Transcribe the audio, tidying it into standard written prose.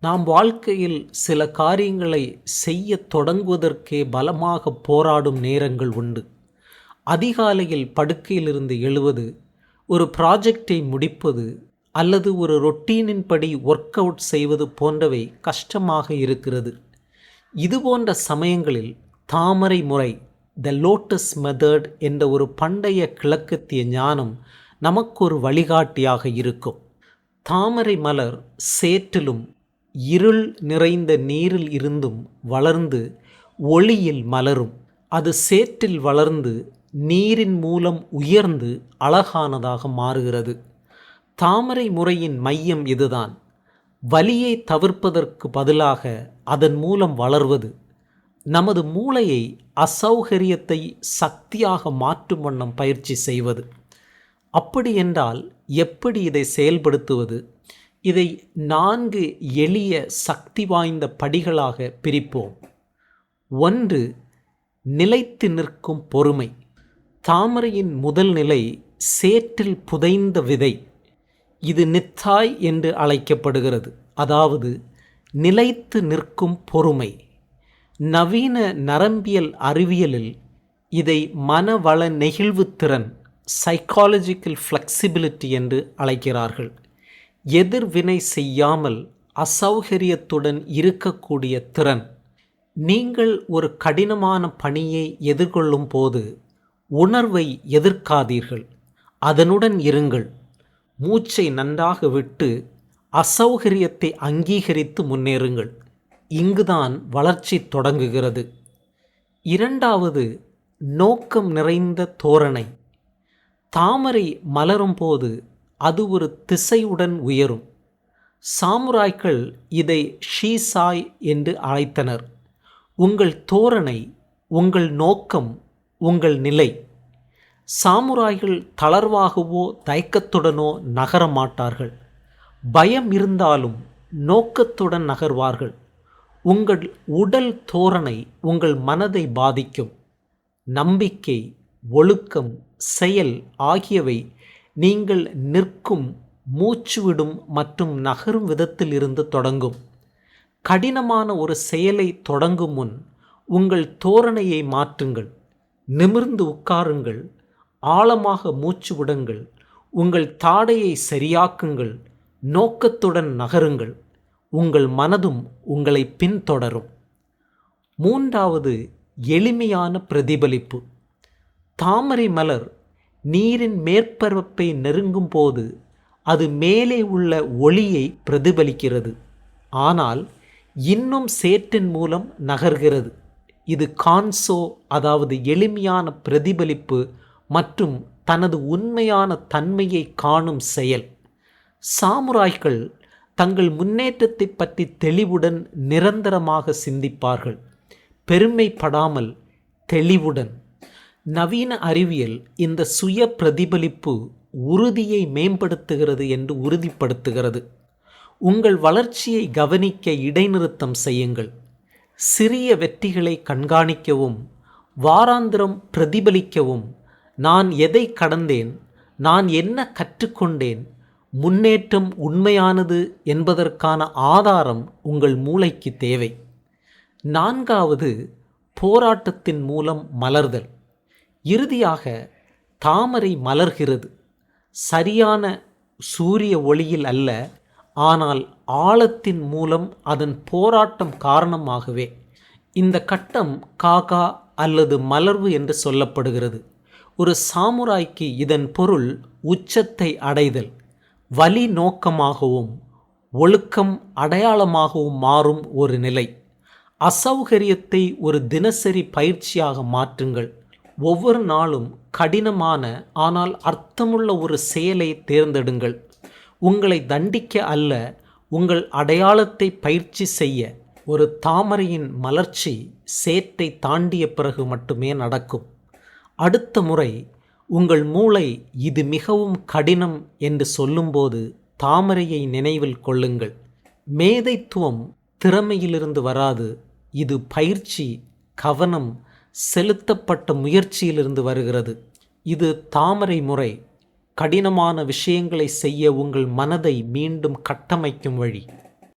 நாம் வாழ்க்கையில் சில காரியங்களை செய்யத் தொடங்குவதற்கே பலமாக போராடும் நேரங்கள் உண்டு. அதிகாலையில் படுக்கையிலிருந்து எழுவது, ஒரு ப்ராஜெக்டை முடிப்பது அல்லது ஒரு ரொட்டீனின் படி ஒர்க் அவுட் செய்வது போன்றவை கஷ்டமாக இருக்கிறது. இதுபோன்ற சமயங்களில் தாமரை முறை, த லோட்டஸ் மெத்தட் என்ற ஒரு பண்டைய கிழக்கத்திய ஞானம் நமக்கு ஒரு வழிகாட்டியாக இருக்கும். தாமரை மலர் சேற்றிலும் இருள் நிறைந்த நீரில் இருந்தும் வளர்ந்து ஒளியில் மலரும். அது சேற்றில் வளர்ந்து நீரின் மூலம் உயர்ந்து அழகானதாக மாறுகிறது. தாமரை முறையின் மையம் இதுதான். வலியை தவிர்ப்பதற்கு பதிலாக அதன் மூலம் வளர்வது, நமது மூளையை அசௌகரியத்தை சக்தியாக மாற்றும் வண்ணம் பயிற்சி செய்வது. அப்படியென்றால் எப்படி இதை செயல்படுத்துவது? இதை 4 எளிய சக்தி வாய்ந்த படிகளாக பிரிப்போம். 1. நிலைத்து நிற்கும் பொறுமை. தாமரையின் முதல் நிலை சேற்றில் புதைந்த விதை. இது நித்தாய் என்று அழைக்கப்படுகிறது, அதாவது நிலைத்து நிற்கும் பொறுமை. நவீன நரம்பியல் அறிவியலில் இதை மனவள நெகிழ்வுத்திறன், சைக்காலஜிக்கல் ஃப்ளெக்சிபிலிட்டி என்று அழைக்கிறார்கள். எதிர்வினை செய்யாமல் அசௌகரியத்துடன் இருக்கக்கூடிய திறன். நீங்கள் ஒரு கடினமான பணியை எதிர்கொள்ளும் போது உணர்வை எதிர்க்காதீர்கள், அதனுடன் இருங்கள். மூச்சை நன்றாக விட்டு அசௌகரியத்தை அங்கீகரித்து முன்னேறுங்கள். இங்குதான் வளர்ச்சி தொடங்குகிறது. 2. நோக்கம் நிறைந்த தோரணை. தாமரை மலரும் போது அது ஒரு திசையுடன் உயரும். சாமுராய்கள் இதை ஷீசாய் என்று அழைத்தனர். உங்கள் தோரணை, உங்கள் நோக்கம், உங்கள் நிலை. சாமுராய்கள் தளர்வாகவோ தயக்கத்துடனோ நகர மாட்டார்கள். பயம் இருந்தாலும் நோக்கத்துடன் நகர்வார்கள். உங்கள் உடல் தோரணை உங்கள் மனதை பாதிக்கும். நம்பிக்கை, ஒழுக்கம், செயல் ஆகியவை நீங்கள் நிற்கும், மூச்சுவிடும் மற்றும் நகரும் விதத்தில் இருந்து தொடங்கும். கடினமான ஒரு செயலை தொடங்கும் முன் உங்கள் தோரணையை மாற்றுங்கள். நிமிர்ந்து உட்காருங்கள், ஆழமாக மூச்சு விடுங்கள், உங்கள் தாடையை சரியாக்குங்கள், நோக்கத்துடன் நகருங்கள். உங்கள் மனதும் உங்களை பின்தொடரும். 3. எளிமையான பிரதிபலிப்பு. தாமரை மலர் நீரின் மேற்பரப்பை நெருங்கும் போது அது மேலே உள்ள ஒளியை பிரதிபலிக்கிறது, ஆனால் இன்னும் சேற்றின் மூலம் நகர்கிறது. இது கான்சோ, அதாவது எளிமையான பிரதிபலிப்பு மற்றும் தனது உண்மையான தன்மையை காணும் செயல். சாமுராய்கள் தங்கள் முன்னேற்றத்தை பற்றி தெளிவுடன் நிரந்தரமாக சிந்திப்பார்கள், பெருமைப்படாமல் தெளிவுடன். நவீன அறிவியல் இந்த சுய பிரதிபலிப்பு உறுதியை மேம்படுத்துகிறது என்று உறுதிப்படுத்துகிறது. உங்கள் வளர்ச்சியை கவனிக்க இடைநிறுத்தம் செய்யுங்கள். சிறிய வெற்றிகளை கண்காணிக்கவும், வாராந்திரம் பிரதிபலிக்கவும். நான் எதை கடந்தேன், நான் என்ன கற்றுக்கொண்டேன், முன்னேற்றம் உண்மையானது என்பதற்கான ஆதாரம் உங்கள் மூளைக்கு தேவை. 4. போராட்டத்தின் மூலம் மலர்தல். இறுதியாக தாமரை மலர்கிறது, சரியான சூரிய ஒளியில் அல்ல, ஆனால் ஆழத்தின் மூலம், அதன் போராட்டம் காரணமாகவே. இந்த கட்டம் காகா அல்லது மலர்வு என்று சொல்லப்படுகிறது. ஒரு சாமுராய்க்கு இதன் பொருள் உச்சத்தை அடைதல், வலி நோக்கமாகவும் ஒழுக்கம் அடையாளமாகவும் மாறும் ஒரு நிலை. அசௌகரியத்தை ஒரு தினசரி பயிற்சியாக மாற்றுங்கள். ஒவ்வொரு நாளும் கடினமான ஆனால் அர்த்தமுள்ள ஒரு செயலை தேர்ந்தெடுங்கள். உங்களை தண்டிக்க அல்ல, உங்கள் அடையாளத்தை பயிற்சி செய்ய. ஒரு தாமரையின் மலர்ச்சி சேற்றை தாண்டிய பிறகு மட்டுமே நடக்கும். அடுத்த முறை உங்கள் மூளை இது மிகவும் கடினம் என்று சொல்லும்போது தாமரையை நினைவில் கொள்ளுங்கள். மேதைத்துவம் திறமையிலிருந்து வராது, இது பயிற்சி, கவனம் செலுத்தப்பட்ட முயற்சியிலிருந்து வருகிறது. இது தாமரை முறை, கடினமான விஷயங்களை செய்ய உங்கள் மனதை மீண்டும் கட்டமைக்கும் வழி.